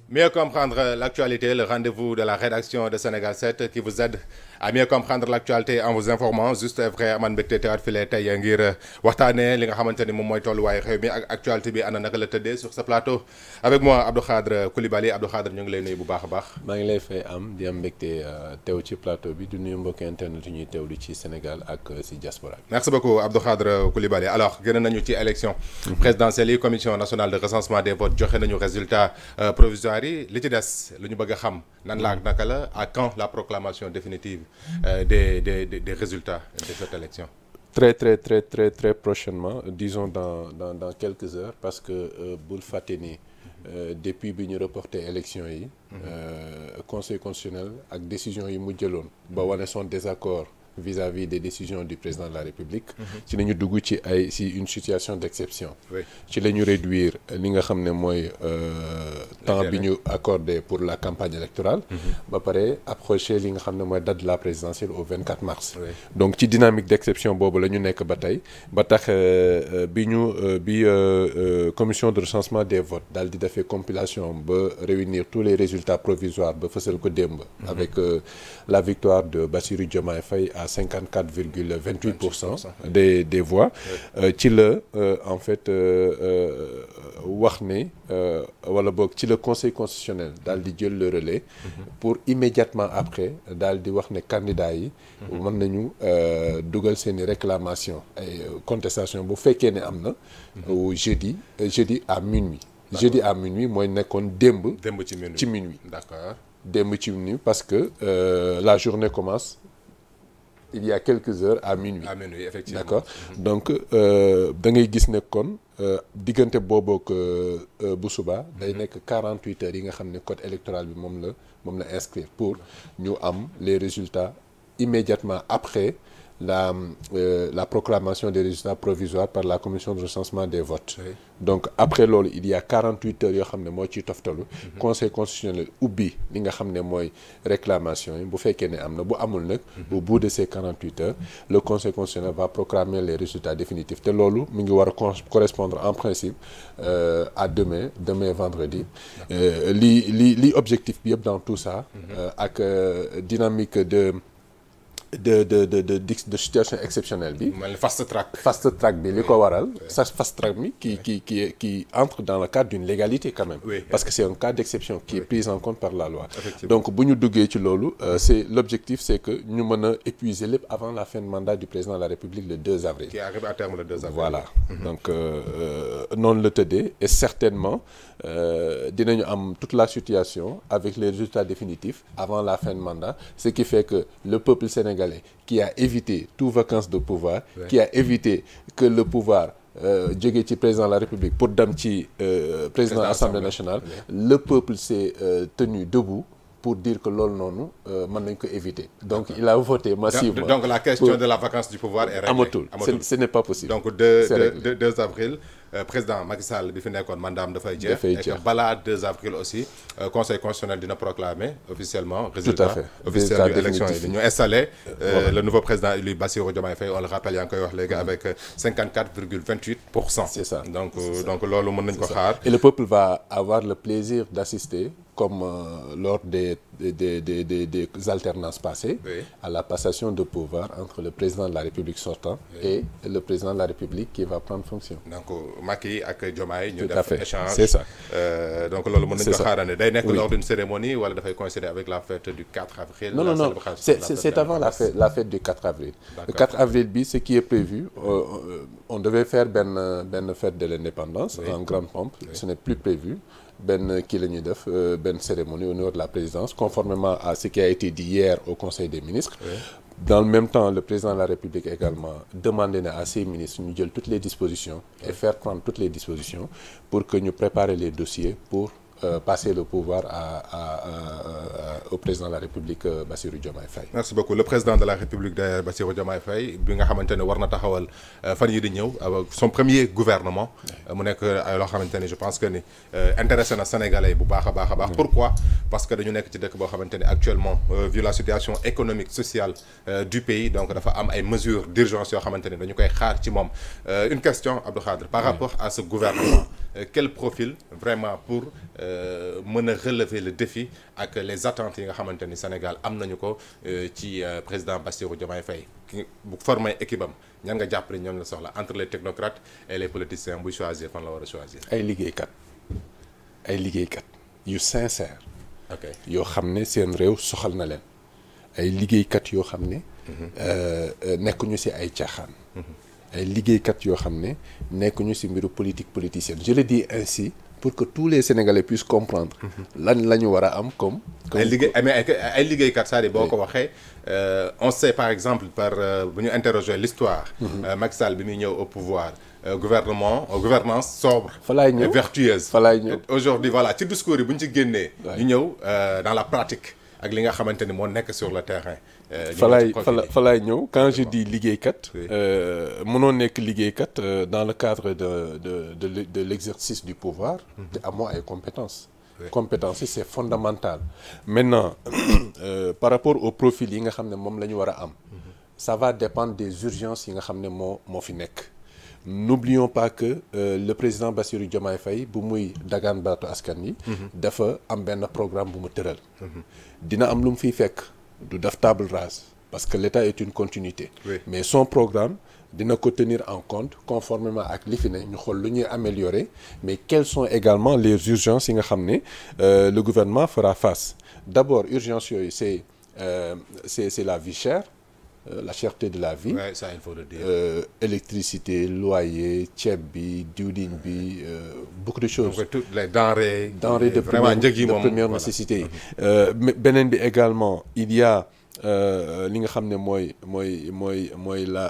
Mieux comprendre l'actualité, le rendez-vous de la rédaction de Sénégal 7 qui vous aide à mieux comprendre l'actualité en vous informant juste après aman mbégte teewaat file tey ngir waxtaanee li nga xamante ni moom mooy tolluwaay réew mi ak actualité bi ana naka la tëddee sur ce plateau avec moi Abdou Khadre Coulibaly. Abdou Khadre ñu ngi lay nuyu bu baax a baax. maa ngi lay fay di am mbégte teew ci plateau bi du nuyu mbokki internet yi ñuy teewlu ci Sénégal ak ci diaspora bi. Merci beaucoup Abdou Khadre Coulibaly. Alors génn nañu ci élection présidentielle yi commission nationale de recensement des votes joxe nañu résultat provisoire yi li ci des lu ñu bëgg a xam nan la ak naka la à quand la proclamation définitive des résultats de cette élection. Très prochainement, disons dans quelques heures, parce que bul fàtte ni depuis bi ñu reporté élection yi conseil constitutionnel ak décision yi mu jëloon ba wane son désaccord vis-à-vis des décisions du président de la République ci la ñu dugg ci une situation d'exception. ci la ñu réduire li nga xam ne mooy temps bi ñu accordé pour la campagne électorale ba pare approché li nga xam ne mooy date de la présidentielle au 24 mars. Donc ci dynamique d'exception boobu la ñu nekk ba tey ba tax bi commission de recensement des votes daal di defee compilation ba réunir tous les résultats provisoires ba fësal ko démb avec la victoire de Bassirou Diomaye Faye à 54,28% des voix. ci la en fait wax ne wala boog ci le conseil constitutionnel daal di jël le relais pour immédiatement après daal di wax ne candidats yi mën nañu dugal seeni réclamation ay contestation bu fekkee ne am na jeudi à minuit. Jeudi à minuit mooy nekkoon démb ci minuit. D'accord. démb ci minuit parce que la journée commence il y a quelques heures à minuit. Effectivement. D'accord. Donc da ngay gis ne kon diggante boobu ak bu suba day nekk 48 heures yi nga xam ne code électoral bi moom la inscrire pour ñu am les résultats immédiatement après la proclamation des résultats provisoires par la commission de recensement des votes. Donc après loolu il y a 48 heures yoo xam ne moo ciy toftalu conseil constitutionnel ubbi li nga xam ne mooy réclamation yi bu fekkee ne am na bu amul nag au bout de ces 48 heures le conseil constitutionnel va proclamer les résultats définitifs te loolu mi ngi war a correspondre en principe à demain vendredi. li objectif bi yëpp dans tout ça ak dynamique de situation exceptionnelle bi. fast track bi li ko waral. fast track bi qui entre dans le cadre d'une légalité quand même. Parce que c'est un cas d'exception qui est pris en compte par la loi. Donc bu ñu duggee ci loolu l'objectif c'est que ñu mën a épuiser lépp avant la fin de mandat du président de la République le 2 avril. Qui arrive à terme le 2 avril. Voilà. Donc noonu la tëddee et certainement dinañu am toute la situation avec les résultats définitifs avant la fin de mandat, ce qui fait que le peuple sénégalais qui a évité toute vacance de pouvoir, qui a évité que le pouvoir jóge ci président de la République pour dem ci président de l'Assemblée nationale, le peuple s'est tenu debout pour dire que loolu noonu mën nañ ko éviter. Donc il a voté massivement. Donc la question de la vacance du pouvoir est réglée. Amatul. Ce n'est pas possible. Donc 2 avril président Macky Sall bi fi nekkoon mandaam dafay jeex. et que balaa 2 avril aussi conseil constitutionnel dina proclamer officiellement résultat officiel de l'élection yi ñu installé le nouveau président élu Bassirou Diomaye Faye, on le rappelle yaa ngi koy wax léegi avec 54,28%. C'est ça. Donc loolu mën nañ ko xaar. Et le peuple va avoir le plaisir d'assister comme lors des alternances passées à la passation de pouvoir entre le président de la République sortant et le président de la République qui va prendre fonction. Donc Macky ak Diomaye ñu def échange. C'est ça. Donc loolu mën nañu ko xaarane day nekk lors d'une cérémonie wala dafay coïncider avec la fête du 4 avril. Non, c'est avant la fête du 4 avril. Le 4 avril bi ce qui est prévu on devait faire benn fête de l'indépendance en grande pompe. Ce n'est plus prévu. Kii la ñuy def benn cérémonie au niveau de la présidence conformément à ce qui a été dit hier au Conseil des ministres. Dans le même temps le président de la République également demandé na à ses ministres ñu jël toutes les dispositions et faire prendre toutes les dispositions pour que ñu préparer les dossiers pour passer le pouvoir au président de la République Bassirou Diomaye Faye. Merci beaucoup. Le président de la République de Bassirou Diomaye Faye bi nga xamante ne war na taxawal fan yi di ñëw son premier gouvernement mu nekk ay loo xamante ne je pense que ni intéressé na Sénégalais bu baax a baax. Pourquoi? Parce que dañu nekk ci dëkk boo xamante ne actuellement vu la situation économique sociale du pays donc dafa am ay mesures d'urgence yoo xamante ne dañu koy xaar ci moom. Une question Abdou Khadre par rapport à ce gouvernement quel profil vraiment pour mën a relever le défi ak les attentes yi nga xamante ni Sénégal am nañu ko ci président Bassirou Diomaye Faye bu former équipe am ñan nga jàpp ne ñoom la soxla entre les technocrates et les politiciens buy choisir fan la war a choisir. ay liggéeykat yu sincère. ok yoo xam ne seen réew soxal na leen. ay liggéeykat yoo xam ne. nekkuñu ci ay caaxaan. ay liggéeykat yoo xam ne nekkuñu ci mbiru politique politicienne je le dis ainsi pour que tous les Sénégalais puissent comprendre. lan la ñu war a am comme. ay liggéeykat c'est-à-dire boo ko waxee on sait par exemple bu ñu interroger l'histoire Macky Sall bi muy ñëw au pouvoir gouvernance sobre et vertueuse. fa laay ñëw aujourd'hui voilà ci discours yi bu ñu ci génnee. ñu ñëw dans la pratique ak li nga xamante ni moo nekk sur le terrain. fa laay ñëw quand je dis liggéeykat. mënoo nekk liggéeykat dans le cadre de l'exercice du pouvoir. te amoo ay compétences. compétences yi c'est fondamental. maintenant par rapport au profil yi nga xam ne moom la ñu war a am. ça va dépendre des urgences yi nga xam ne moo fi nekk. n'oublions pas que le président Bassirou Diomaye Faye bu muy dagaan baatu askan yi. dafa am benn programme bu mu tëral. dina am lu mu fiy fekk. du def table rase parce que l'État est une continuité. Oui. Mais son programme dina ko tenir en compte conformément ak li fi ne ñu xool lu ñuy améliorer mais quelles sont également les urgences yi nga xam ne le gouvernement fera face d'abord urgence yooyu c'est la vie chère la cherté de la vie. Ouais, ça il faut le dire. Électricité loyer ceeb bi diwlin bi beaucoup de choses. Donc toutes les denrées. de première nécessité yi. beneen bi également il y a li nga xam ne mooy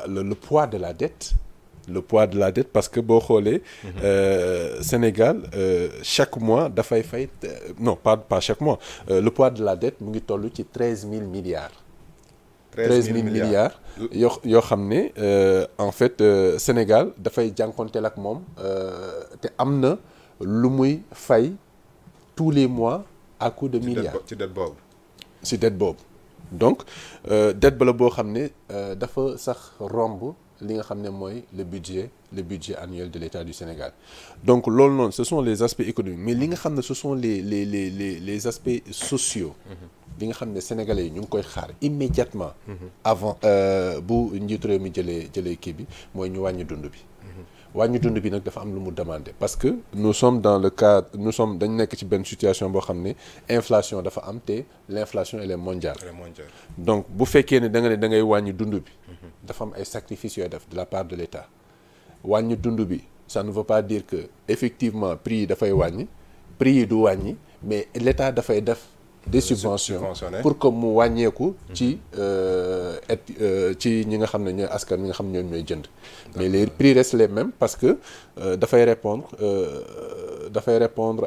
le poids de la dette. le poids de la dette parce que boo xoolee Sénégal chaque mois dafay fay non pas chaque mois le poids de la dette mu ngi toll ci 13 000 milliards. 13 000 milliards yoo xam ne en fait Sénégal dafay jànkonteel ak moom te am na lu muy fay tous les mois à coup de milliards. ci dette boobu donc dette ba la boo xam ne dafa sax romb li nga xam ne mooy le budget annuel de l'État du Sénégal donc loolu noonu ce sont les aspects économiques mais li nga xam ne ce sont les aspects sociaux. li nga xam ne sénégalais yi ñu ngi koy xaar immédiatement avant bu njiitu réew mi jëlee kii bi mooy ñu wàññi dund bi. wàññi dund bi nag dafa am lu mu demandé parce que nous sommes dans le cadre dañ nekk ci benn situation boo xam ne inflation dafa am te l'inflation elle est mondiale. donc bu fekkee ne da ngay wàññi dund bi. dafa am ay sacrifices yooy def de la part de l'État. wàññi dund bi ça ne veut pas dire que effectivement prix yi dafay wàññi prix yi du wàññi mais l'État dafay def des subventions pour que mu wàññeeku ci ñi nga xam ne ñooy askan ñi nga xam ne ñooy jënd mais les prix restent les mêmes parce que dafay répondre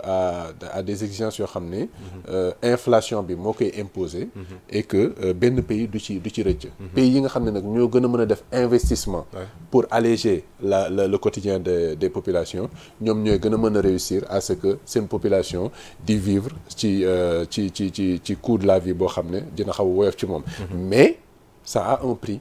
à des exigences yoo xam ne inflation bi moo koy imposer et que benn pays du ci rëcc pays yi nga xam ne nag ñoo gën a mën a def investissement pour alléger le quotidien des populations ñoom ñooy gën a mën a réussir à ce que seen population di vivre ci coût de la vie boo xam ne dina xaw a woyof ci moom mais ça a un prix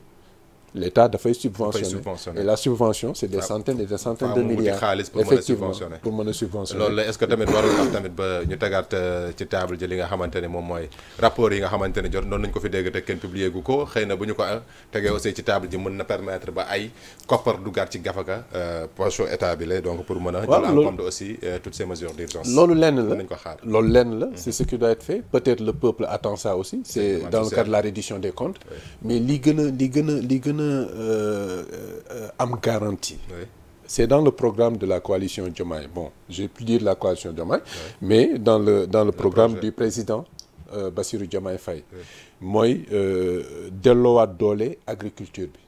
l'État dafay subventionner et la subvention c'est des centaines et des centaines de milliards effectivement pour mën a subventionner loolu la est-ce que tamit warul tax tamit ba ñu tegaat ci table ji li nga xamante ne moom mooy rapport yi nga xamante ne jot noonu nañu ko fi dégg te kenn publié gu ko xëy na bu ñu ko tegee aussi ci table ji mën na permettre ba ay koppar duggaat ci gafaka poche État bi la donc pour mën a jël en compte aussi toutes ces mesures d'urgence loolu lenn la nañ ko xaar loolu lenn la c'est ce qui doit être fait peut-être le peuple attend ça aussi c'est dans le cadre de la reddition des comptes mais li gën a am garantie. Oui. C'est dans le programme de la coalition Diomaye. Bon, je vais plus dire la coalition Diomaye, mais dans le programme du président Bassirou Diomaye Faye. mooy delloowaat doole agriculture bi.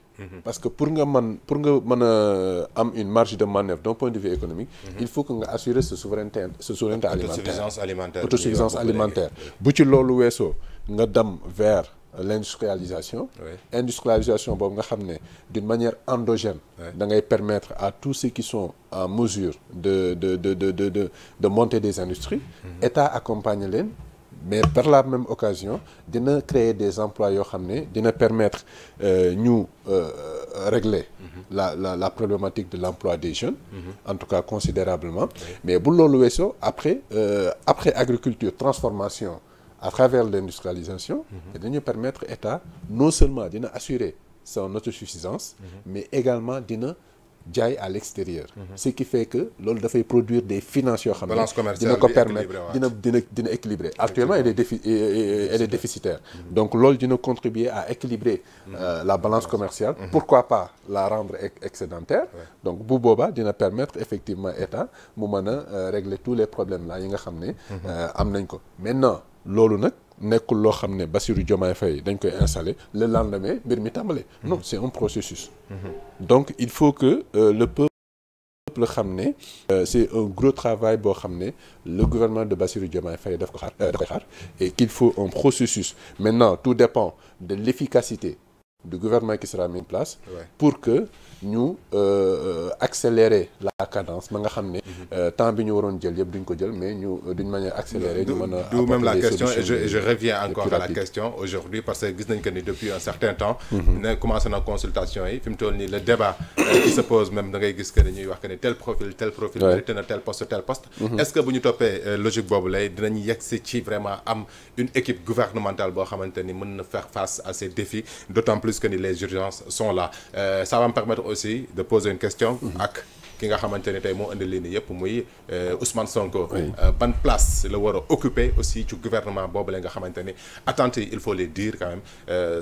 Parce que pour nga mën a am une marge de manœuvre d'un point de vue économique, il faut que nga assurer sa souveraineté alimentaire. Autosuffisance alimentaire. Bu ci loolu weesoo nga dem vers l'industrialisation. Oui. Industrialisation boobu nga xam ne d'une manière endogène. da ngay permettre à tous ceux qui sont en mesure de monter des industries. État accompagne leen mais par la même occasion dina créer des emplois yoo xam ne dina permettre ñu régler la problématique de l'emploi des jeunes en tout cas considérablement mais bu loolu weesoo après agriculture transformation à travers l'industrialisation dañu permettre État non seulement dina assurer son autosuffisance mais également dina jaay à l'extérieur ce qui fait que loolu dafay produire des finances yoo xam ne dina ko permettre dina équilibrer actuellement elle est déficitaire donc loolu dina contribuer à équilibrer la balance commerciale pourquoi pas la rendre excédentaire donc bu boobaa dina permettre effectivement État mu mën a régler tous les problèmes là yi nga xam ne am nañ ko maintenant loolu nag nekkul loo xam ne Bassirou Diomaye Faye dañ koy installer le lendemain mbir mi tàmbale non c'est un processus donc il faut que le peuple xam ne c'est un gros travail boo xam ne le gouvernement de Bassirou Diomaye Faye daf koy xaar et qu'il faut un processus maintenant tout dépend de l'efficacité du gouvernement qui sera mis en place pour que ñu accélérer la cadence ba nga xam ne temps bi ñu waroon jël yëpp duñ ko jël mais ñu d'une manière accélérée ñu mën a d'où même la question et je reviens encore à la question aujourd'hui parce que gis nañ que ni depuis un certain temps ne commencé na consultation yi fi mu toll nii le débat qui se pose même da ngay gis que ni ñuy wax que ni tel profil mérite na tel poste est-ce que bu ñu toppee logique boobu lay dinañ yegsi ci vraiment am une équipe gouvernementale boo xamante ni mën na faire face à ces défis d'autant plus que ni les urgences sont là ça va me permettre aussi de poser une question ak ki nga xamante ne tey moo indi lii nii yëpp muy Ousmane Sonko ban place la war a occuper aussi ci gouvernement boobu la nga xamante ni attentes yi il faut les dire quand même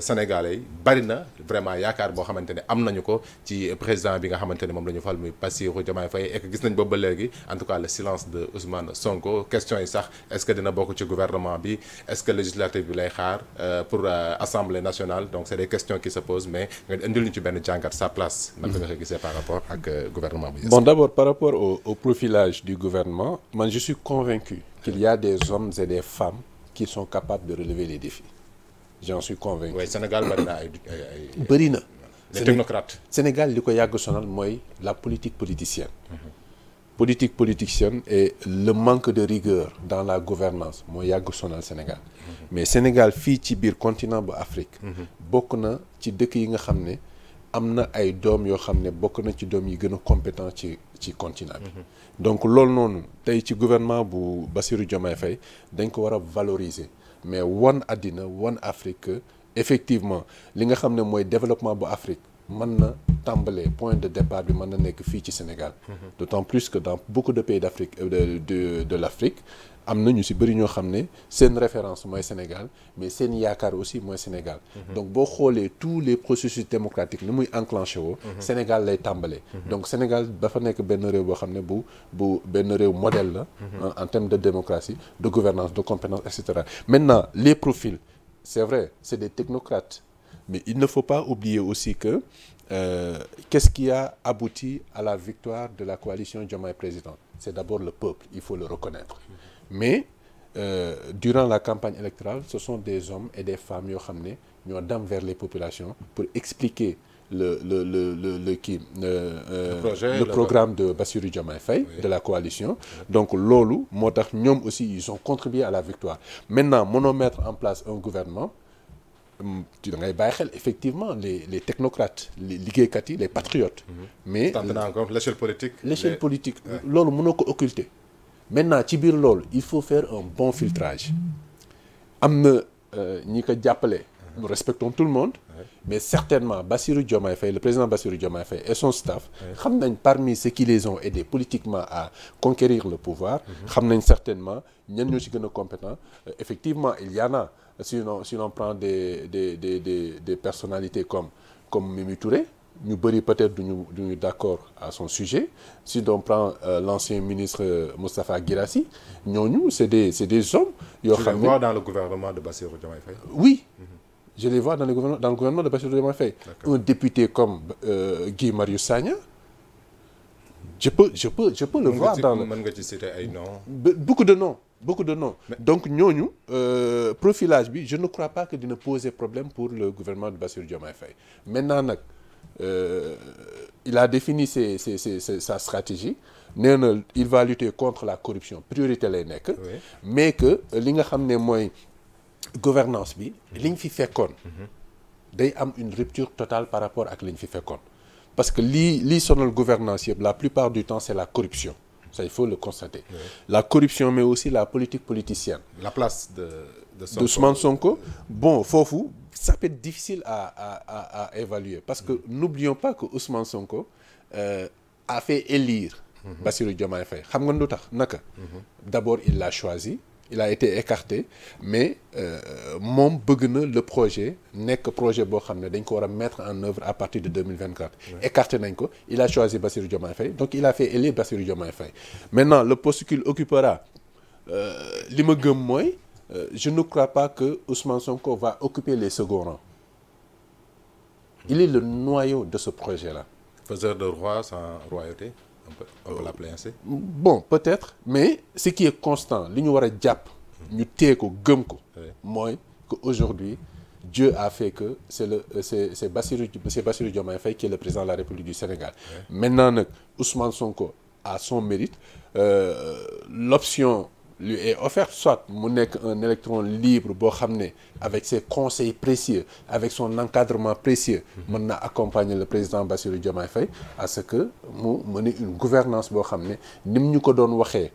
sénégalais yi bari na vraiment yaakaar boo xamante ne am nañu ko ci président bi nga xamante ne moom la ñu fal muy Bassirou Diomaye Faye et que gis nañ boobu ba léegi en tout cas le silence de Ousmane Sonko question yi sax est-ce que dina bokk ci gouvernement bi est-ce que législative bi lay xaar pour Assemblée nationale donc c'est des questions qui se posent mais nga indil ñu ci benn jàngat sa place naka nga ko gisee par rapport ak gouvernement bi. Bon, d'abord, par rapport au profilage du gouvernement, moi, je suis convaincu qu'il y a des hommes et des femmes qui sont capables de relever les défis. J'en suis convaincu. Oui, Sénégal, bëri na. Les technocrates. Sénégal, li ko yàgg sonal mooy la politique politicienne. Politique politicienne et le manque de rigueur dans la gouvernance mooy yàgg sonal Sénégal. Mais Sénégal fii ci biir continent bu Afrique. bokk na ci dëkk yi nga xam ne. am na ay doom yoo xam ne bokk na ci doom yi gën a compétent ci continent bi donc loolu noonu tey ci gouvernement bu Bassirou Diomaye Faye dañ ko war a valoriser mais wan àddina wan Afrique effectivement li nga xam ne mooy développement bu Afrique mën na tàmbalee point de départ bi mën na nekk fii ci Sénégal d'autant plus que dans beaucoup de pays d'Afrique de l'Afrique am na ñu ci bëri ñoo xam ne seen référence mooy Sénégal mais seen yaakaar aussi mooy Sénégal donc boo xoolee tous les processus démocratiques ni muy enclenché woo Sénégal lay tàmbalee donc Sénégal dafa nekk benn réew boo xam ne bu benn réew modèle la en termes de démocratie de gouvernance de compétence etc. Maintenant les profils c'est vrai c'est des technocrates mais il ne faut pas oublier aussi que qu'est-ce qui a abouti à la victoire de la coalition Diomaye Président c'est d'abord le peuple il faut le reconnaître mais durant la campagne électorale ce sont des hommes et des femmes yoo xam ne ñoo dem vers les populations pour expliquer le programme de Bassirou Diomaye Faye de la coalition donc loolu moo tax ñoom aussi ils ont contribué à la victoire maintenant mënoo mettre en place un gouvernement da ngay bàyyi xel effectivement les technocrates les liggéeykat yi les patriotes mais l'échelle politique loolu mënoo ko occulter maintenant ci biir loolu il faut faire un bon filtrage am na ñi ko jàppale nous respectons tout le monde mais certainement Bassirou Diomaye Faye le président Bassirou Diomaye Faye et son staff xam nañ parmi ceux qui les ont aidés politiquement à conquérir le pouvoir xam nañ certainement ñan ñoo ci gën a compétent effectivement il y en a si l'on prend des personnalités comme Mimi Touré ñu bëri peut-être duñu d'accord à son sujet si on prend l'ancien ministre Moustapha Guirassy ñooñu c'est des hommes yoo xam ne. Tu les vois dans le gouvernement de Bassirou Diomaye Faye? Oui, je les vois dans le gouvernement de Bassirou Diomaye Faye. Un député comme Guy Marius Sagna je peux le voir dans le. Mën nga ci citer ay noms. Beaucoup de noms. Donc ñooñu profilage bi je ne crois pas que dina poser problème pour le gouvernement de Bassirou Diomaye Faye maintenant nag il a défini sa stratégie nee na il va lutter contre la corruption priorité lay nekk mais que li nga xam ne mooy gouvernance bi liñ fi fekkoon day am une rupture totale par rapport ak liñ fi fekkoon parce que lii sonal gouvernance yëpp la plupart du temps c'est la corruption ça il faut le constater la corruption mais aussi la politique politicienne la place de Ousmane Sonko bon foofu ça peut être difficile à évaluer parce que n'oublions pas que Ousmane Sonko a fait élire Bassirou Diomaye Faye xam nga lu tax naka d'abord il l'a choisi il a été écarté mais moom bëgg na le projet nekk projet boo xam ne dañ ko war a mettre en œuvre à partir de 2024 écarté nañ ko il a choisi Bassirou Diomaye Faye donc il a fait élire Bassirou Diomaye Faye maintenant le poste qu'il occupera li ma gëm mooy je ne crois pas que Ousmane Sonko va occuper les seconds rangs il est le noyau de ce projet-là faiseur de roi sans royauté on peut l'appeler ainsi. Bon peut-être mais ce qui est constant li ñu war a jàpp ñu téye ko gëm ko mooy que aujourd'hui Dieu a fait que c'est Bassirou Diomaye Faye qui est le président de la République du Sénégal maintenant nag Ousmane Sonko a son mérite l'option lui est offerte soit mu nekk un électron libre boo xam ne avec ses conseils précieux avec son encadrement précieux mën na accompagner le président Bassirou Diomaye Faye à ce que mu mën une gouvernance boo xam ne ni mu ñu ko doon waxee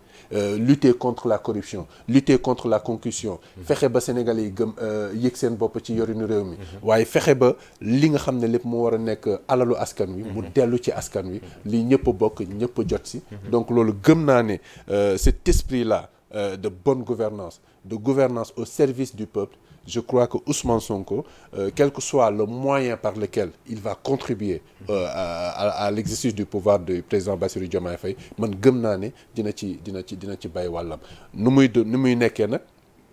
lutter contre la corruption lutter contre la concussion fexe ba Sénégalais yi gëm yëg seen bopp ci yorinu réew mi waaye fexe ba li nga xam ne lépp mu war a nekk alalu askan wi mu dellu ci askan wi li ñëpp a bokk ñëpp a jot si donc loolu gëm naa ne cet esprit là de bonne gouvernance de gouvernance au service du peuple je crois que Ousmane Sonko quel que soit le moyen par lequel il va contribuer à l'exercice du pouvoir du président Bassirou Diomaye Faye man gëm naa ne dina ci bay wàllam nu muy nekkee nag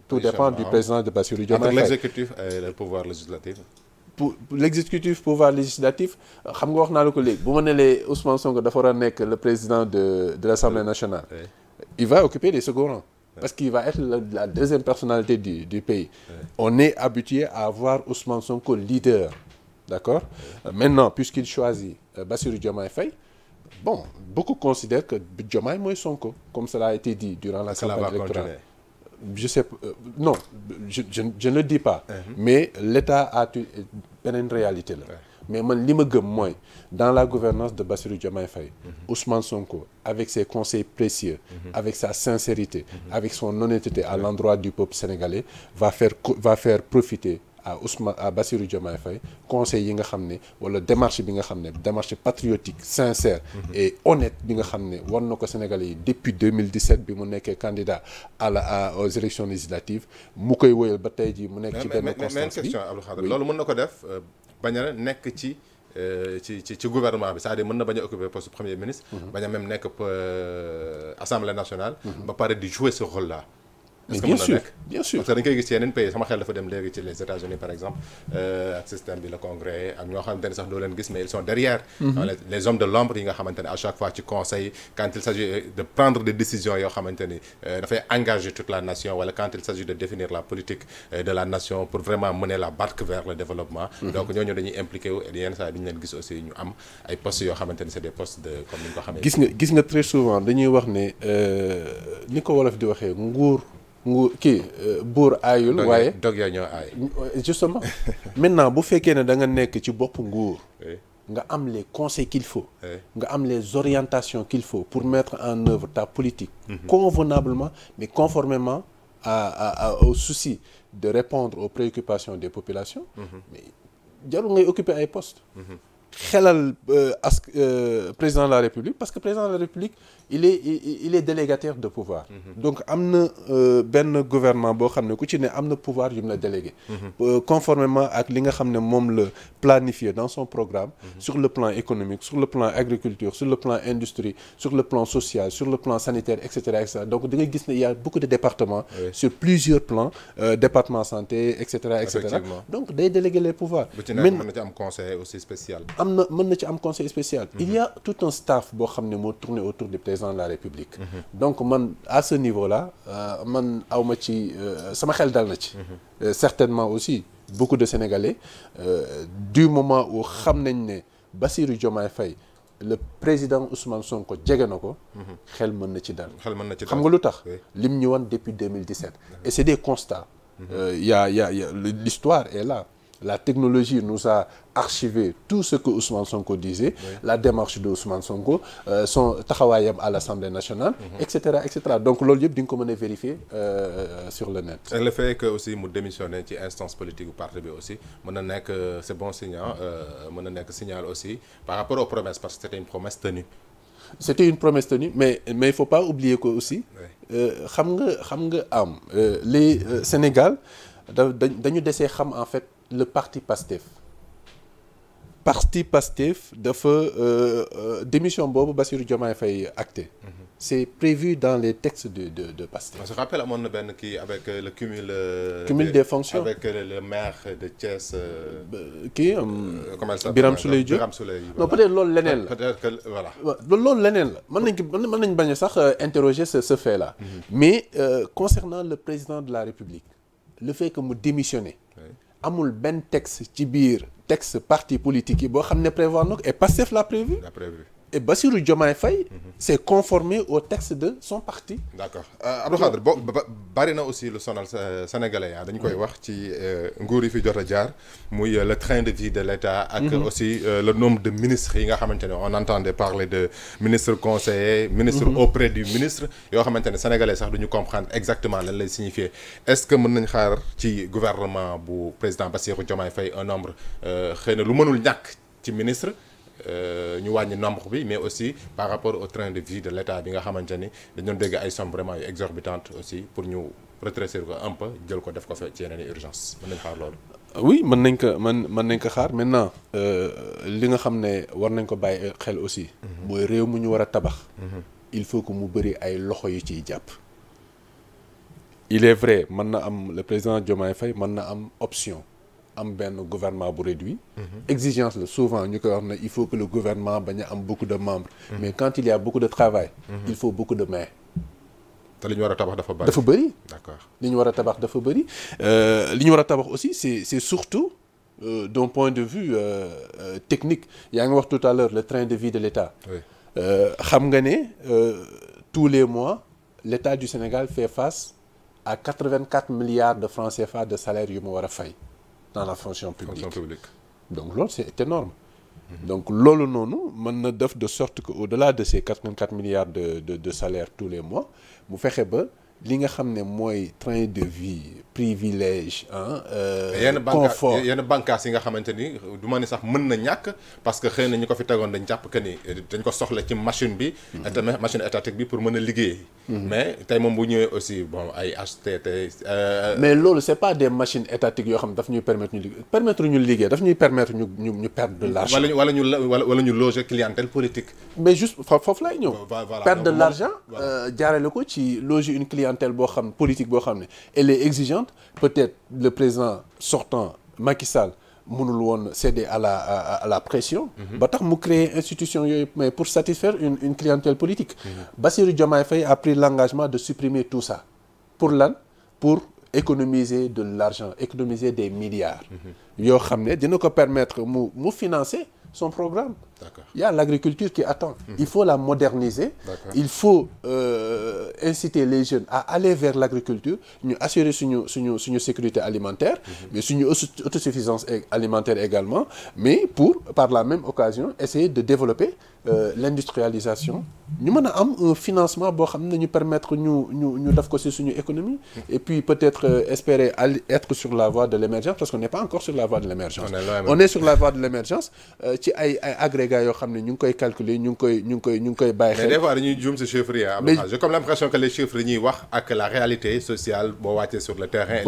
tout dépend du président de Bassirou Diomaye Faye. Entre l'exécutif et le pouvoir législatif. Pour l'exécutif pouvoir législatif xam nga wax naa la ko léegi bu ma nelee Ousmane Sonko dafa war a nekk le président de l'Assemblée nationale il va occuper les seconds rangs parce qu'il va être la deuxième personnalité du pays on est habitué à voir Ousmane Sonko leader d'accord maintenant puisqu'il choisit Bassirou Diomaye Faye bon beaucoup considèrent que Diomaye mooy Sonko comme cela a été dit durant la campagne électorale je sais non je ne le dis pas mais l'État a beneen réalité la mais man li ma gëm mooy dans la gouvernance de Bassirou Diomaye Faye Ousmane Sonko avec ses conseils précieux avec sa sincérité avec son honnêteté à l'endroit du peuple sénégalais va faire profiter à Bassirou Diomaye Faye conseil yi nga xam ne wala démarche bi nga xam ne démarche patriotique sincère et honnête bi nga xam ne war na ko Sénégalais yi depuis 2017 bi mu nekkee candidat aux élections législatives mu koy wóyal ba tey jii mu nekk ci benn constance bi question Abdou Khadre loolu mën na ko def bañ a nekk ci gouvernement bi c'est-à-dire mën na bañ a occuper poste premier ministre bañ a même nekk assemblée nationale ba pare di jouer ce rôle là. Mais bien sûr, bien sûr. Parce que dañ koy gis ci yeneen pays sama xel dafa dem léegi ci les États-Unis par exemple ak système bi le Congrès ak ñoo xamante ne sax doo leen gis mais ils sont derrière les hommes de l'ombre yi nga xamante ne à chaque fois ci conseil quand il s'agit de prendre des décisions yoo xamante ni dafay engager toute la nation wala quand il s'agit de définir la politique de la nation pour vraiment mener la barque vers le développement donc ñooñu dañuy impliqué wu et yenn saa yi dañu leen gis aussi ñu am ay postes yoo xamante ni c'est des postes de comme ni ñu ko xamee gis nga très souvent dañuy wax ne ni ko wolof di waxee nguur buur aayul waaye dog ya ñoo aay justement maintenant bu fekkee ne da nga nekk ci bopp nguur nga am les conseils qu'il faut nga am les orientations qu'il faut pour mettre en œuvre ta politique convenablement mais conformément au souci de répondre aux préoccupations des populations mais jarul ngay occuper ay postes xelal président de la République parce que président de la République il est délégataire de pouvoir donc am na benn gouvernement boo xam ne ku ci ne am na pouvoir yu mu la délégué conformément ak li nga xam ne moom la planifié dans son programme sur le plan économique sur le plan agriculture sur le plan industrie sur le plan social sur le plan sanitaire etc donc da ngay gis ne il y a beaucoup de départements sur plusieurs plans département santé etc donc day déléguer les pouvoirs mën na ci am conseil aussi spécial mën na ci am conseil spécial il y a tout un staff boo xam ne moo tourné autour du président de la République donc man à ce niveau là man awma ci sama xel dal na ci certainement aussi beaucoup de Sénégalais du moment où xam nañ ne Bassirou Diomaye Faye le président Ousmane Sonko jege na ko. xel mën na ci dal. xel mën na ci dal xam nga lu tax. lim ñu woon depuis 2017. et c'est des constats. y a l'histoire est là. La technologie nous a archivé tout ce que Ousmane Sonko disait, la démarche de Ousmane Sonko, son taxawaayam à l'Assemblée nationale, etc., etc. Donc loolu yëpp di nga ko mën a vérifier sur le net. Et le fait que aussi mu démissionné ci instance politique bu parti bi aussi mën na nekk c'est bon signal mën na nekk signal aussi par rapport aux promesses parce que c'était une promesse tenue. C'était une promesse tenue mais il faut pas oublier que aussi xam nga am les Sénégal dañu desee xam en fait le parti PASTEF dafa démission boobu Bassirou Diomaye Faye acté. C'est prévu dans les textes de PASTEF. Je rappelle amoon na benn kii avec le cumul des fonctions avec le maire de Thiès. kii comment elle s'appelle Birame Souleye Diop. Non peut-être loolu leneen la. Peut-être que voilà. loolu leneen la mën nañ bañ a sax interroger ce fait là. Mais concernant le président de la République le fait que mu démissionné. amul benn texte ci biir texte parti politique yi boo xam ne prévoir na ko et Pastef l'a prévu. Et Bassirou Diomaye Faye s'est conformé au texte de son parti. D'accord Abdou Khadre bari na aussi lu sonal sénégalais dañ koy wax ci nguur yi fi jot a jaar muy le train de vie de l'État ak aussi le nombre de ministres yi nga xamante ne on entendait parler de ministre conseiller ministre auprès du ministre yoo xamante ne sénégalais sax duñu comprendre exactement lan lay signifier. Est-ce que mën nañ xaar ci gouvernement bu président Bassirou Diomaye Faye un nombre xëy na lu mënul ñàkk ci ministre ñu wàññi nombre bi mais aussi par rapport au train de vie de l'État bi nga xamante ni dañu doon dégg ay sommes vraiment yu exorbitantes aussi pour ñu retracer ko un peu jël ko def ko fa ci yeneen urgence mën nañ xaar loolu. Oui mën nañ ko xaar maintenant li nga xam ne war nañ ko bàyyi xel aussi. mooy réew mu ñu war a tabax. il faut que mu bëri ay loxo yu ciy jàpp. il est vrai mën na am le président Diomaye Faye mën na am option. am benn gouvernement bu réduit. Exigence la souvent ñu koy wax ne il faut que le gouvernement bañ a am beaucoup de membres. Mais quand il y a beaucoup de travail. Il faut beaucoup de mains. te li ñu war a tabax dafa bari. dafa bëri. D'accord li ñu war a tabax dafa bëri li ñu war a tabax aussi c'est surtout d'un point de vue technique yaa ngi wax tout à l'heure le train de vie de l'État. xam nga ne tous les mois l'État du Sénégal fait face à 84 milliards de francs CFA de salaire yu mu war a fay. Dans la fonction publique. Donc loolu c'est énorme. Donc loolu noonu mën na def de sorte que au-delà de ces 84 milliards de salaire tous les mois mu fexe ba li nga xam ne mooy train de vie privilège confort yenn bànqaas yi nga xamante ni du ma ni sax mën na ñàkk parce que xëy na ñu ko fi tegoon dañ jàpp que ni dañ ko soxla ci machine bi machine étatique bi pour mën a liggéey mais tey moom bu ñëwee aussi bon ay HTT mais loolu c'est pas des machines étatiques yoo xam ne daf ñuy permettre ñu liggéey daf ñuy permettre ñu perdre de l'argent wala ñu loger clientèle politique mais juste foofu lay ñëw perdre de l'argent jaarale ko ci loger une clientèle boo xam politique boo xam ne elle est exigeante peut-être le président sortant Macky Sall mënul woon céder à la pression ba tax mu créer institution yooyu mais pour satisfaire une clientèle politique Bassirou Diomaye Faye a pris l'engagement de supprimer tout ça pour lan pour économiser de l'argent économiser des milliards yoo xam ne dina ko permettre mu financer son programme. D'accord. Il y a l'agriculture qui attend. Il faut la moderniser. D'accord. Il faut inciter les jeunes à aller vers l'agriculture, ñu assurer suñu sécurité alimentaire, mais suñu autosuffisance alimentaire également, mais pour par la même occasion essayer de développer l'industrialisation. ñu mën a am un financement boo xam ne ñu permettre ñu def ko ci suñu économie et puis peut-être espérer être sur la voie de l'émergence parce qu'on n'est pas encore sur la voie de l'émergence. On est sur la voie de l'émergence ci ay agrégats yoo xam ne ñu ngi koy calculer ñu ngi koy bàyyi xel. Mais des fois dañuy juum ci chiffres yi j'ai comme l'impression que les chiffres yi ñuy wax ak la réalité sociale boo wàccee sur le terrain.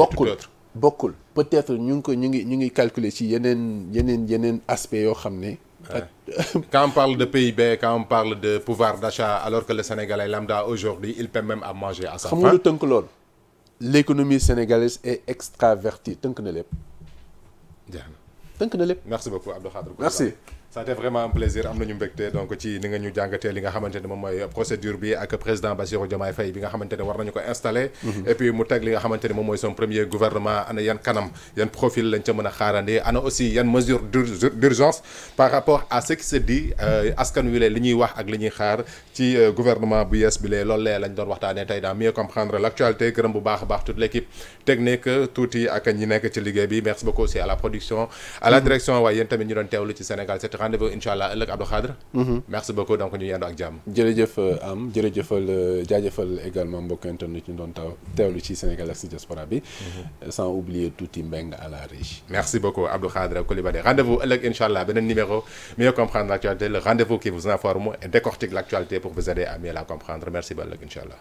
bokkul peut-être ñu ngi calculer ci yeneen aspects yoo xam ne. Quand on parle de PIB, quand on parle de pouvoir d'achat, alors que le Sénégalais lambda aujourd'hui, il peut même à manger à sa faim. Xam nga lu tënk lool l'économie sénégalaise est extravertie tënk na lépp. Jeex na. Tënk na lépp. Merci beaucoup Abdou Khadre. Merci. ça a été vraiment un plaisir am nañu mbégte donc ci ni nga ñu jàngatee li nga xamante ne moom mooy procédure bi ak président Bassirou Diomaye Faye bi nga xamante ne war nañu ko installé. Et puis mu teg li nga xamante ne moom mooy son premier gouvernement ana yan kanam yan profil lañ ca mën a xaarandi ana aussi yan mesure d'urgence par rapport à ce qui se dit askan wi li ñuy wax ak li ñuy xaar ci gouvernement bu yees bi lee loolu lee lañ doon waxtaanee tey dans mieux comprendre l'actualité gërëm bu baax a baax toute l'équipe technique tuuti ak ñi nekk ci liggéey bi merci beaucoup aussi à la production à la direction waaye yéen tamit ñu doon teewlu ci Sénégal rendez-vous incha allah ëllëg Abdou Khadre. merci beaucoup donc ñu yendu ak jàmm. jërëjëf am jërëjëfal jaajëfal également mbokk internet ñu doon teewlu ci Sénégal ak ci diaspora bi. sans oublier tuuti Mbeng à la régie. merci beaucoup Abdou Khadre Coulibaly rendez-vous ëllëg incha allah beneen numéro mieux comprendre l'actualité le rendez-vous qui vous informe et décortique l'actualité pour vous aider à mieux la comprendre merci ba ëllëg incha allah.